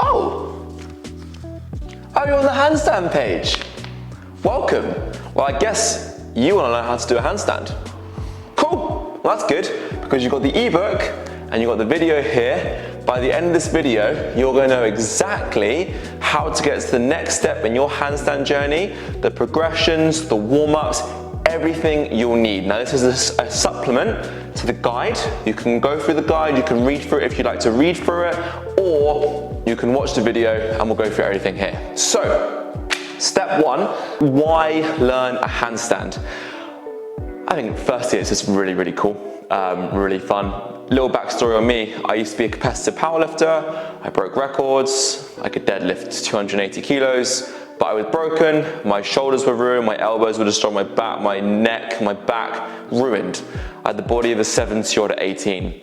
Oh, you're on the handstand page. Welcome. Well, I guess you want to learn how to do a handstand. Cool, well that's good, because you've got the ebook and you've got the video here. By the end of this video, you're going to know exactly how to get to the next step in your handstand journey, the progressions, the warm-ups, everything you'll need. Now this is a supplement to the guide. You can go through the guide, you can read through it if you'd like to read through it, or you can watch the video and we'll go through everything here. So, step one, why learn a handstand? I think firstly it's just really cool, really fun. Little backstory on me, I used to be a competitive powerlifter, I broke records, I could deadlift 280 kilos, but I was broken, my shoulders were ruined, my elbows were destroyed, my back, my neck, my back, ruined. I had the body of a 70-year-old at 18.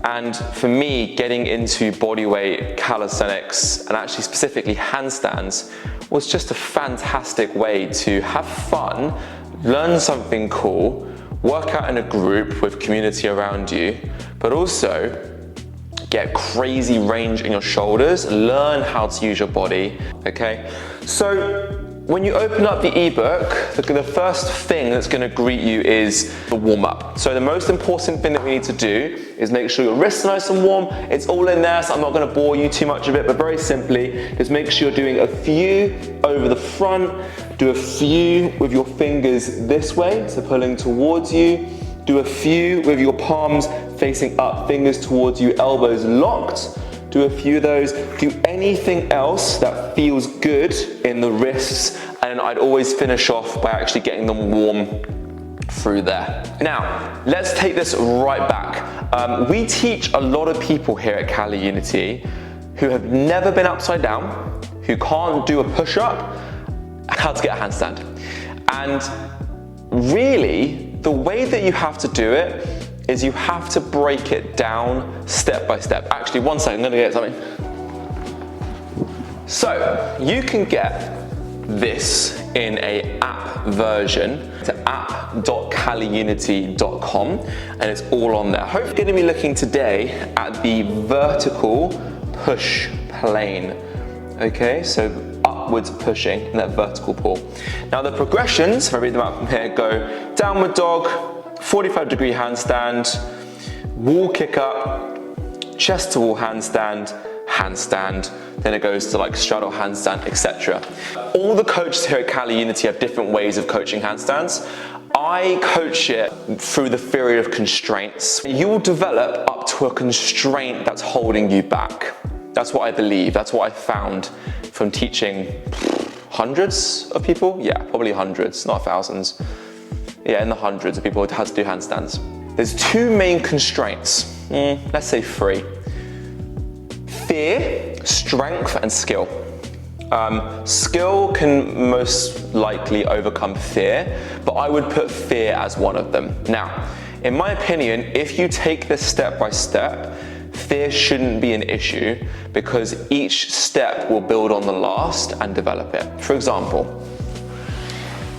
And for me, getting into bodyweight calisthenics, and actually specifically handstands, was just a fantastic way to have fun, learn something cool, work out in a group with community around you, but also get crazy range in your shoulders, learn how to use your body, okay? So when you open up the ebook, the first thing that's gonna greet you is the warm-up. So the most important thing that we need to do is make sure your wrists are nice and warm. It's all in there, so I'm not gonna bore you too much of it, but very simply, just make sure you're doing a few over the front, do a few with your fingers this way, so pulling towards you, do a few with your palms facing up, fingers towards you, elbows locked. Do a few of those. Do anything else that feels good in the wrists, and I'd always finish off by actually getting them warm through there. Now, let's take this right back. We teach a lot of people here at CaliUnity who have never been upside down, who can't do a push-up, how to get a handstand. And really, the way that you have to do it is you have to break it down step by step. Actually, one second, I'm gonna get something. So, you can get this in an app version to app.caliunity.com, and it's all on there. Hopefully, you're gonna be looking today at the vertical push plane. Okay, so upwards pushing in that vertical pull. Now the progressions, if I read them out from here, go downward dog, 45-degree handstand, wall kick up, chest to wall handstand, handstand, then it goes to like straddle handstand, etc. All the coaches here at CaliUnity have different ways of coaching handstands. I coach it through the theory of constraints. You will develop up to a constraint that's holding you back. That's what I believe, that's what I found from teaching hundreds of people. Yeah, probably hundreds, not thousands. Yeah, in the hundreds of people how to do handstands. There's two main constraints, let's say three. Fear, strength, and skill. Skill can most likely overcome fear, but I would put fear as one of them. Now, in my opinion, if you take this step by step, fear shouldn't be an issue because each step will build on the last and develop it. For example,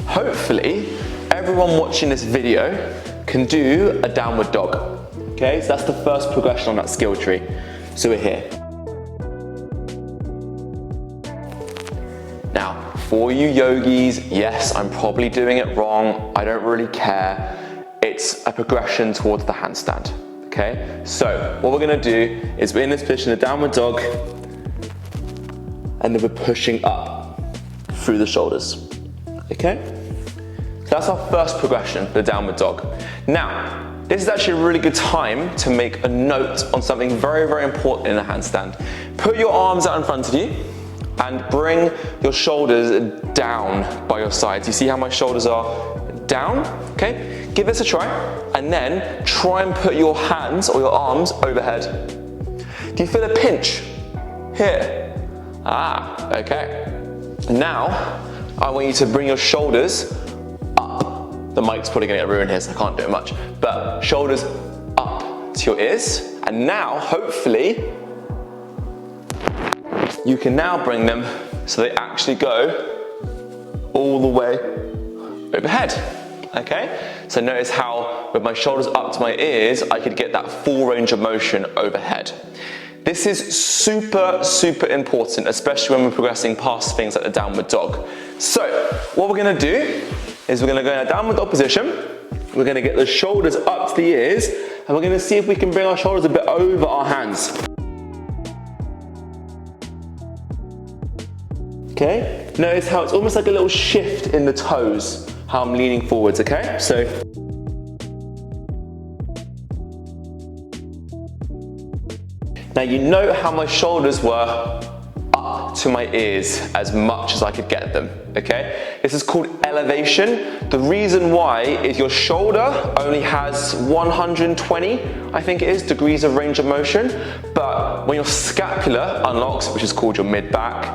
hopefully everyone watching this video can do a downward dog. Okay, so that's the first progression on that skill tree. So we're here. Now, for you yogis, yes, I'm probably doing it wrong. I don't really care. It's a progression towards the handstand. Okay, so what we're gonna do is we're in this position, a downward dog, and then we're pushing up through the shoulders. Okay, so that's our first progression, the downward dog. Now, this is actually a really good time to make a note on something very important in a handstand. Put your arms out in front of you and bring your shoulders down by your sides. You see how my shoulders are down? Okay. Give this a try, and then try and put your hands or your arms overhead. Do you feel a pinch? Here. Ah, okay. Now, I want you to bring your shoulders up. The mic's probably gonna get ruined here, so I can't do it much. But shoulders up to your ears, and now, hopefully, you can now bring them so they actually go all the way overhead. Okay, so notice how with my shoulders up to my ears, I could get that full range of motion overhead. This is super, super important, especially when we're progressing past things like the downward dog. So, what we're gonna do is we're gonna go in a downward dog position. We're gonna get the shoulders up to the ears, and we're gonna see if we can bring our shoulders a bit over our hands. Okay, notice how it's almost like a little shift in the toes, how I'm leaning forwards, okay? So, now you know how my shoulders were up to my ears as much as I could get them, okay? This is called elevation. The reason why is your shoulder only has 120, I think it is, degrees of range of motion, but when your scapula unlocks, which is called your mid-back,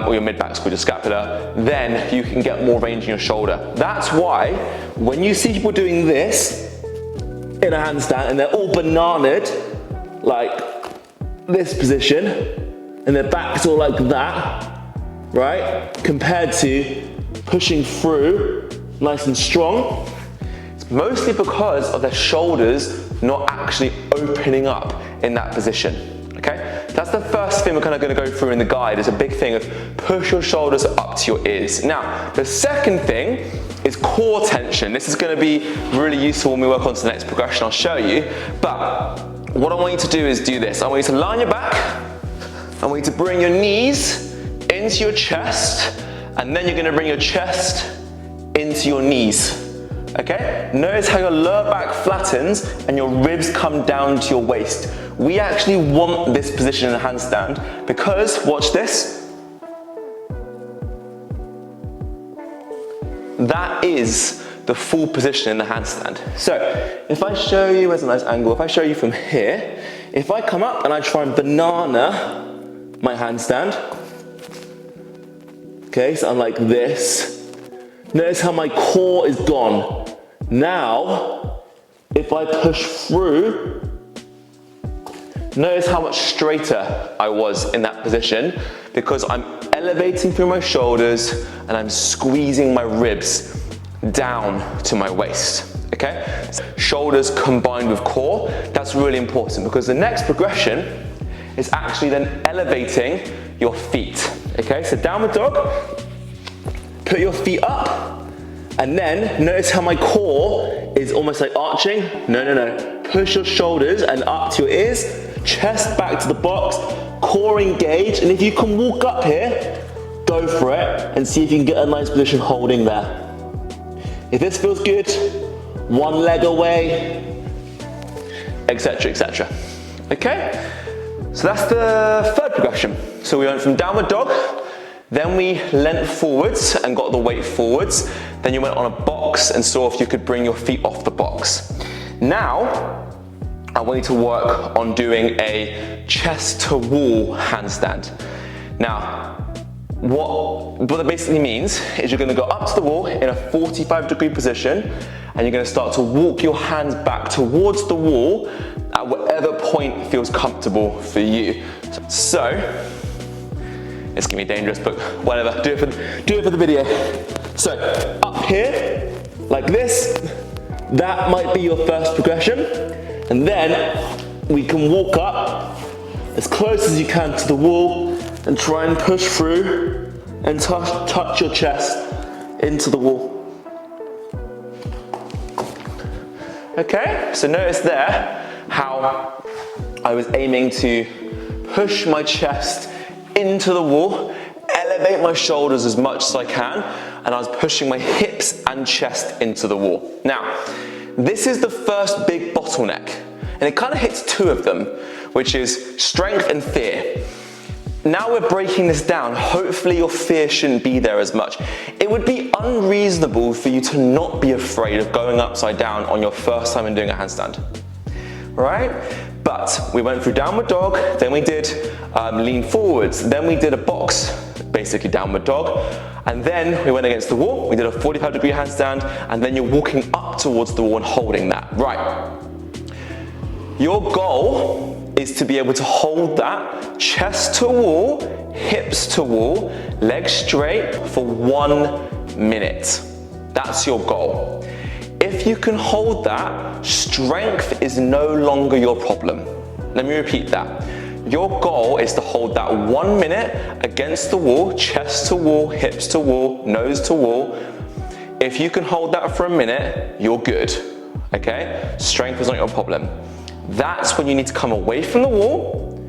or your mid-back's called your scapula, then you can get more range in your shoulder. That's why when you see people doing this in a handstand and they're all bananaed, like this position, and their back's all like that, right? Compared to pushing through nice and strong, it's mostly because of their shoulders not actually opening up in that position. Okay, that's the first thing we're kind of going to go through in the guide. Is a big thing of push your shoulders up to your ears. Now, the second thing is core tension. This is going to be really useful when we work on to the next progression I'll show you. But what I want you to do is do this. I want you to lie on your back. I want you to bring your knees into your chest, and then you're going to bring your chest into your knees. Okay? Notice how your lower back flattens and your ribs come down to your waist. We actually want this position in a handstand because, watch this, that is the full position in the handstand. So, if I show you, where's a nice angle, if I show you from here, if I come up and I try and banana my handstand, okay, so I'm like this, notice how my core is gone. Now, if I push through, notice how much straighter I was in that position because I'm elevating through my shoulders and I'm squeezing my ribs down to my waist, okay? Shoulders combined with core, that's really important because the next progression is actually then elevating your feet, okay? So downward dog, put your feet up, and then notice how my core is almost like arching. No. Push your shoulders and up to your ears, chest back to the box, core engaged, and if you can walk up here, go for it and see if you can get a nice position holding there. If this feels good, one leg away, etc., etc. Okay? So that's the third progression. So we went from downward dog, then we leant forwards and got the weight forwards. Then you went on a box and saw if you could bring your feet off the box. Now, I want you to work on doing a chest to wall handstand. Now, what that basically means is you're going to go up to the wall in a 45-degree position and you're going to start to walk your hands back towards the wall at whatever point feels comfortable for you. So, it's going to be dangerous, but whatever, do it for the video. So, up here, like this, that might be your first progression, and then we can walk up as close as you can to the wall and try and push through and touch your chest into the wall. Okay, so notice there how I was aiming to push my chest into the wall, elevate my shoulders as much as I can, and I was pushing my hips and chest into the wall. Now, this is the first big bottleneck, and it kind of hits two of them, which is strength and fear. Now we're breaking this down, hopefully your fear shouldn't be there as much. It would be unreasonable for you to not be afraid of going upside down on your first time in doing a handstand, right? But we went through downward dog, then we did lean forwards, then we did a box, basically downward dog, and then we went against the wall, we did a 45-degree handstand, and then you're walking up towards the wall and holding that. Right. Your goal is to be able to hold that chest to wall, hips to wall, legs straight for 1 minute. That's your goal. If you can hold that, strength is no longer your problem. Let me repeat that. Your goal is to hold that 1 minute against the wall, chest to wall, hips to wall, nose to wall. If you can hold that for a minute, you're good, okay? Strength is not your problem. That's when you need to come away from the wall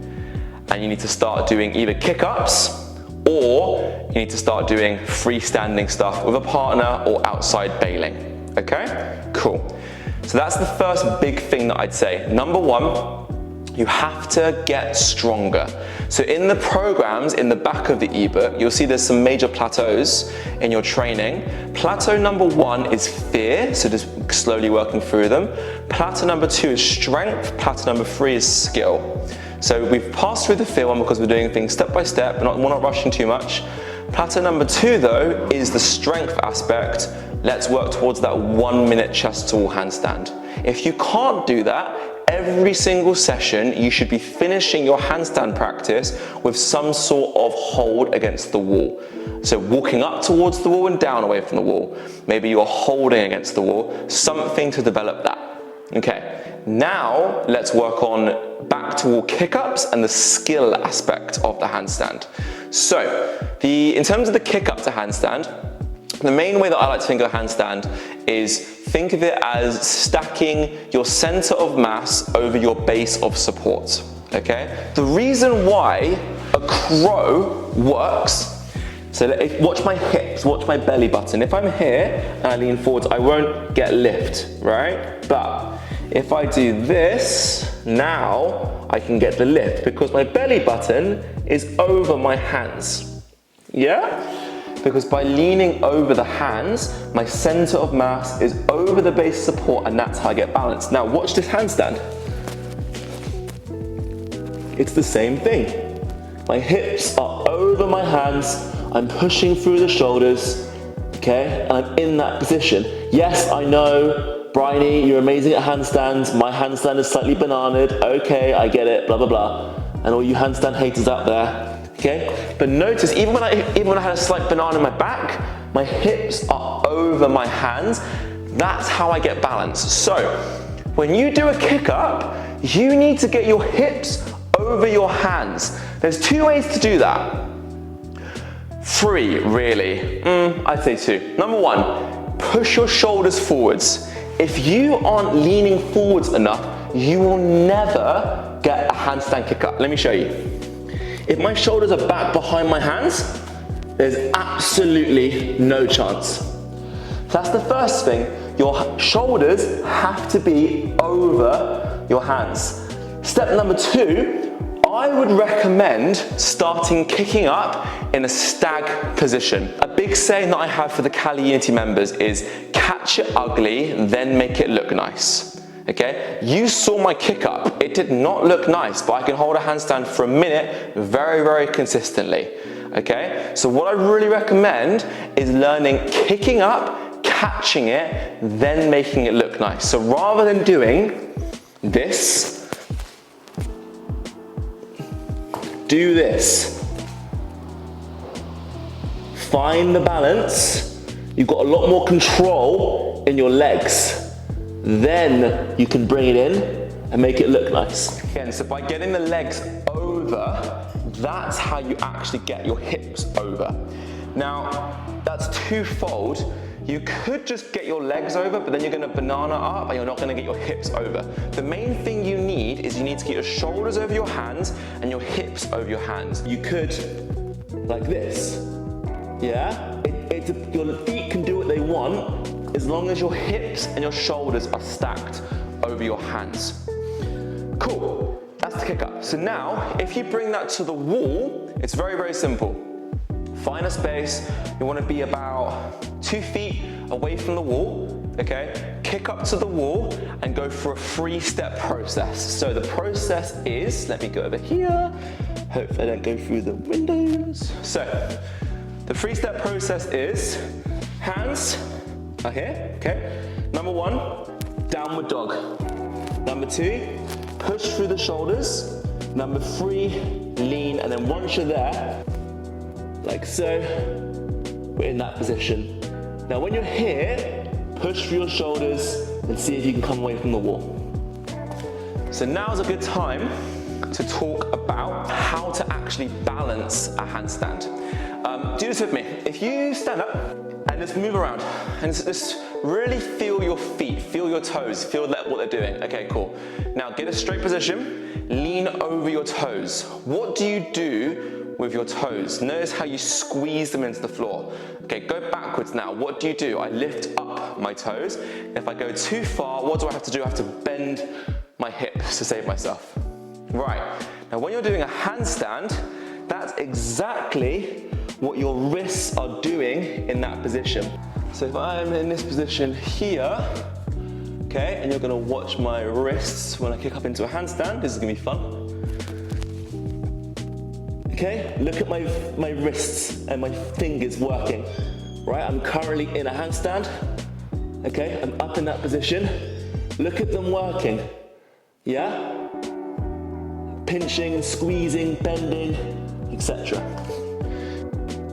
and you need to start doing either kick-ups or you need to start doing freestanding stuff with a partner or outside bailing, okay? Cool. So that's the first big thing that I'd say. Number one, you have to get stronger. So in the programs, in the back of the ebook, you'll see there's some major plateaus in your training. Plateau number one is fear, so just slowly working through them. Plateau number two is strength. Plateau number three is skill. So we've passed through the fear one because we're doing things step by step, we're not rushing too much. Plateau number two though is the strength aspect. Let's work towards that 1 minute chest to wall handstand. If you can't do that, every single session, you should be finishing your handstand practice with some sort of hold against the wall. So walking up towards the wall and down away from the wall. Maybe you're holding against the wall, something to develop that. Okay, now let's work on back to wall kick-ups and the skill aspect of the handstand. So, in terms of the kick-up to handstand, the main way that I like to think of a handstand is think of it as stacking your center of mass over your base of support, okay? The reason why a crow works, so watch my hips, watch my belly button. If I'm here and I lean forwards, I won't get lift, right? But if I do this, now I can get the lift because my belly button is over my hands, yeah? Because by leaning over the hands, my center of mass is over the base support and that's how I get balance. Now watch this handstand. It's the same thing. My hips are over my hands, I'm pushing through the shoulders, okay? And I'm in that position. Yes, I know, Bryony, you're amazing at handstands. My handstand is slightly bananaed. Okay, I get it, blah, blah, blah. And all you handstand haters out there, okay? But notice, even when I had a slight banana in my back, my hips are over my hands. That's how I get balance. So, when you do a kick up, you need to get your hips over your hands. There's two ways to do that. Three, really. I'd say two. Number one, push your shoulders forwards. If you aren't leaning forwards enough, you will never get a handstand kick up. Let me show you. If my shoulders are back behind my hands, there's absolutely no chance. That's the first thing. Your shoulders have to be over your hands. Step number two, I would recommend starting kicking up in a stag position. A big saying that I have for the CaliUnity members is catch it ugly, then make it look nice. Okay, you saw my kick up. It did not look nice, but I can hold a handstand for a minute very, very consistently. Okay, so what I really recommend is learning kicking up, catching it, then making it look nice. So rather than doing this, do this. Find the balance. You've got a lot more control in your legs. Then you can bring it in and make it look nice. Again, so by getting the legs over, that's how you actually get your hips over. Now, that's twofold. You could just get your legs over, but then you're gonna banana up and you're not gonna get your hips over. The main thing you need is you need to get your shoulders over your hands and your hips over your hands. You could, like this, yeah? Your feet can do what they want as long as your hips and your shoulders are stacked over your hands. Cool, that's the kick up. So now, if you bring that to the wall, it's very, very simple. Find a space, you wanna be about 2 feet away from the wall, okay? Kick up to the wall and go for a 3-step process. So the process is, let me go over here, hopefully I don't go through the windows. So, the 3-step process is hands are here, okay? Number 1, downward dog. Number 2, push through the shoulders. Number 3, lean, and then once you're there, like so, we're in that position. Now when you're here, push through your shoulders and see if you can come away from the wall. So now's a good time to talk about how to actually balance a handstand. Do this with me. If you stand up and just move around and just really feel your feet, feel your toes, feel what they're doing. Okay, cool. Now get a straight position, lean over your toes. What do you do with your toes? Notice how you squeeze them into the floor. Okay, go backwards now. What do? I lift up my toes. If I go too far, what do I have to do? I have to bend my hips to save myself. Right, now when you're doing a handstand, that's exactly what your wrists are doing in that position. So if I'm in this position here, okay, and you're gonna watch my wrists when I kick up into a handstand, this is gonna be fun. Okay, look at my wrists and my fingers working. Right, I'm currently in a handstand. Okay, I'm up in that position. Look at them working. Yeah? Pinching, squeezing, bending, etc.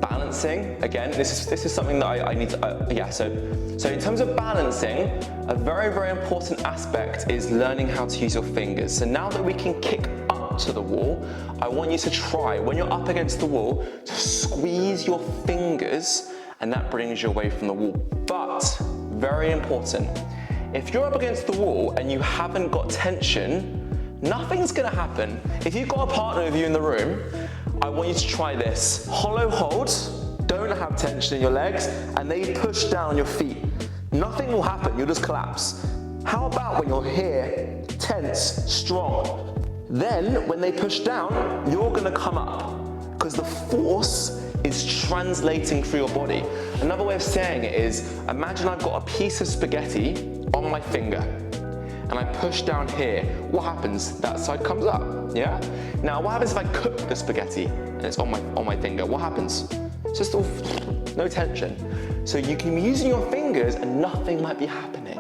Balancing, again, this is something that I need to, so in terms of balancing, a very, very important aspect is learning how to use your fingers. So now that we can kick up to the wall, I want you to try, when you're up against the wall, to squeeze your fingers, and that brings you away from the wall. But, very important, if you're up against the wall and you haven't got tension, nothing's gonna happen. If you've got a partner with you in the room, I want you to try this. Hollow hold, don't have tension in your legs, and they push down your feet. Nothing will happen, you'll just collapse. How about when you're here, tense, strong? Then, when they push down, you're gonna come up, because the force is translating through your body. Another way of saying it is, imagine I've got a piece of spaghetti on my finger, and I push down here. What happens? That side comes up, yeah? Now, what happens if I cook the spaghetti and it's on my finger? What happens? It's just all, no tension. So you can be using your fingers and nothing might be happening,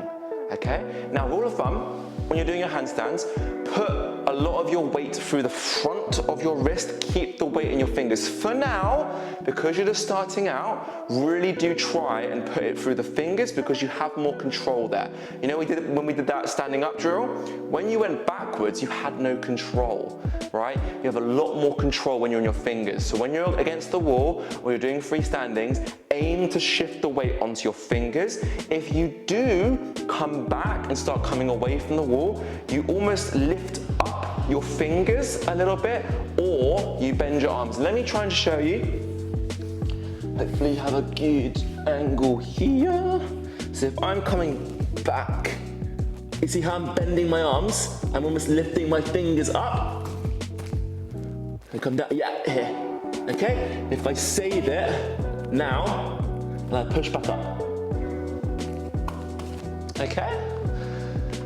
okay? Now, rule of thumb, when you're doing your handstands, put a lot of your weight through the front of your wrist, keep the weight in your fingers. For now, because you're just starting out, really do try and put it through the fingers because you have more control there. You know when we did that standing up drill? When you went backwards, you had no control, right? You have a lot more control when you're on your fingers. So when you're against the wall or you're doing freestandings, aim to shift the weight onto your fingers. If you do come back and start coming away from the wall, you almost lift up your fingers a little bit, or you bend your arms. Let me try and show you. Hopefully you have a good angle here. So if I'm coming back, you see how I'm bending my arms? I'm almost lifting my fingers up. And come down, yeah, here. Okay? If I save it now, and I push back up. Okay?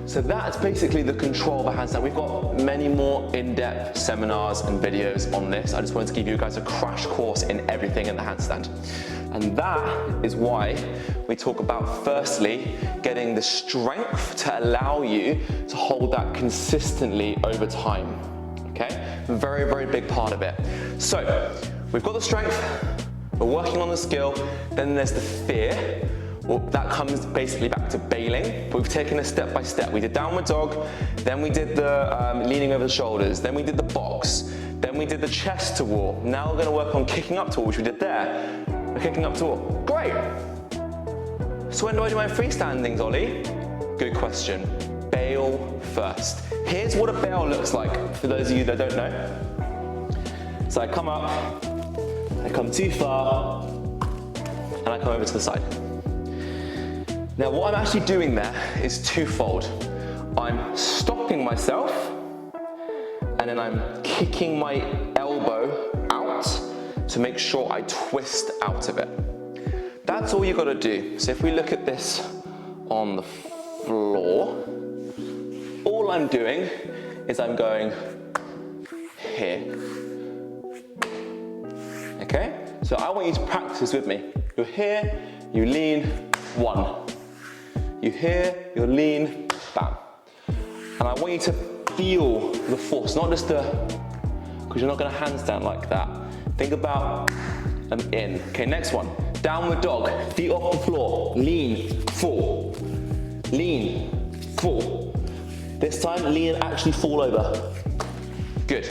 So that's basically the control of a handstand. We've got many more in-depth seminars and videos on this. I just wanted to give you guys a crash course in everything in the handstand. And that is why we talk about, firstly, getting the strength to allow you to hold that consistently over time. Okay? Very, very big part of it. So, we've got the strength, we're working on the skill, then there's the fear. Well, that comes basically back to bailing, but we've taken it step by step. We did downward dog, then we did the leaning over the shoulders, then we did the box, then we did the chest to wall. Now we're gonna work on kicking up to wall, which we did there. We're kicking up to wall. Great! So when do I do my freestandings, Ollie? Good question. Bail first. Here's what a bail looks like, for those of you that don't know. So I come up, I come too far, and I come over to the side. Now what I'm actually doing there is twofold. I'm stopping myself, and then I'm kicking my elbow out to make sure I twist out of it. That's all you gotta do. So if we look at this on the floor, all I'm doing is I'm going here. Okay? So I want you to practice with me. You're here, you lean, one. You here, you lean, bam. And I want you to feel the force, not just the, because you're not gonna handstand like that. Think about in. Okay, next one. Downward dog, feet off the floor, lean, fall. Lean, fall. This time, lean and actually fall over. Good.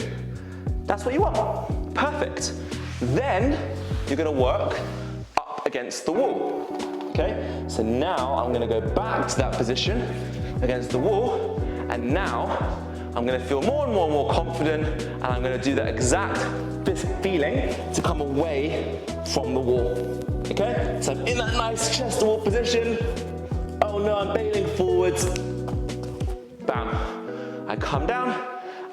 That's what you want. Perfect. Then you're gonna work up against the wall. Okay? So now I'm gonna go back to that position against the wall, and now I'm gonna feel more and more and more confident, and I'm gonna do that exact feeling to come away from the wall. Okay? So I'm in that nice chest to wall position. Oh no, I'm bailing forwards. Bam. I come down,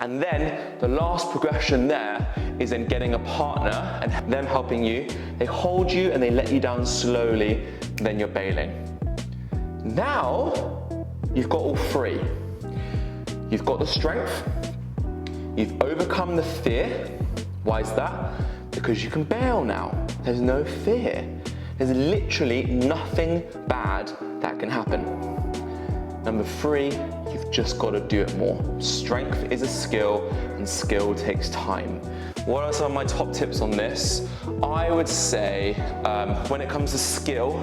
and then the last progression there is in getting a partner and them helping you. They hold you and they let you down slowly, then you're bailing. Now, you've got all three. You've got the strength, you've overcome the fear. Why is that? Because you can bail now. There's no fear. There's literally nothing bad that can happen. Number three, you've just got to do it more. Strength is a skill, and skill takes time. What are some of my top tips on this? I would say, when it comes to skill,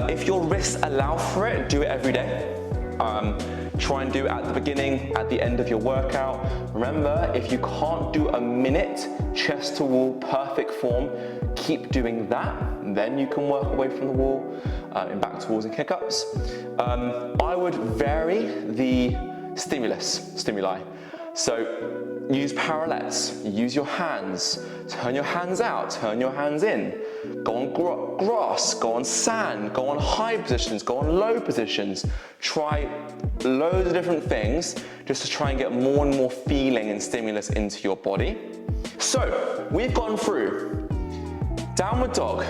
if your wrists allow for it, do it every day. Try and do it at the beginning, at the end of your workout. Remember, if you can't do a minute chest to wall perfect form, keep doing that. Then you can work away from the wall in back to walls and kick-ups. I would vary the stimuli. So use parallettes, use your hands, turn your hands out, turn your hands in. Go on grass, go on sand, go on high positions, go on low positions. Try loads of different things just to try and get more and more feeling and stimulus into your body. So we've gone through downward dog,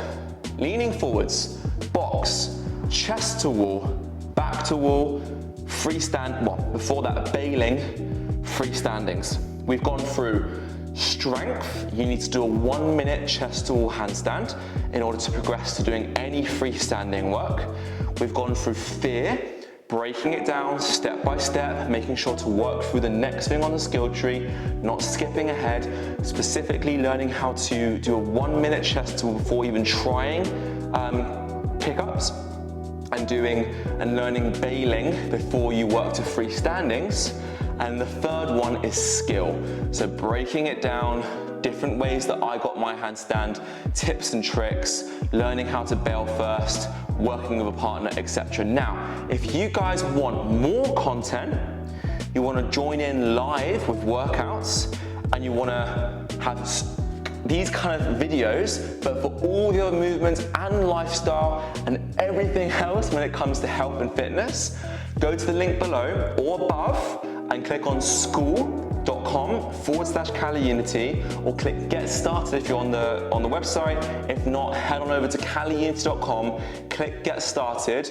leaning forwards, box, chest to wall, back to wall, freestand, well, before that bailing, freestandings. We've gone through strength. You need to do a 1 minute chest to wall handstand in order to progress to doing any freestanding work. We've gone through fear, breaking it down step by step, making sure to work through the next thing on the skill tree, not skipping ahead, specifically learning how to do a 1 minute chest to wall before even trying kick-ups, and learning bailing before you work to freestandings. And the third one is skill. So breaking it down, different ways that I got my handstand, tips and tricks, learning how to bail first, working with a partner, etc. Now, if you guys want more content, you want to join in live with workouts, and you want to have these kind of videos, but for all the other movements and lifestyle and everything else when it comes to health and fitness, go to the link below or above and click on school.com/CaliUnity, or click get started if you're on the website. If not, head on over to CaliUnity.com, click get started.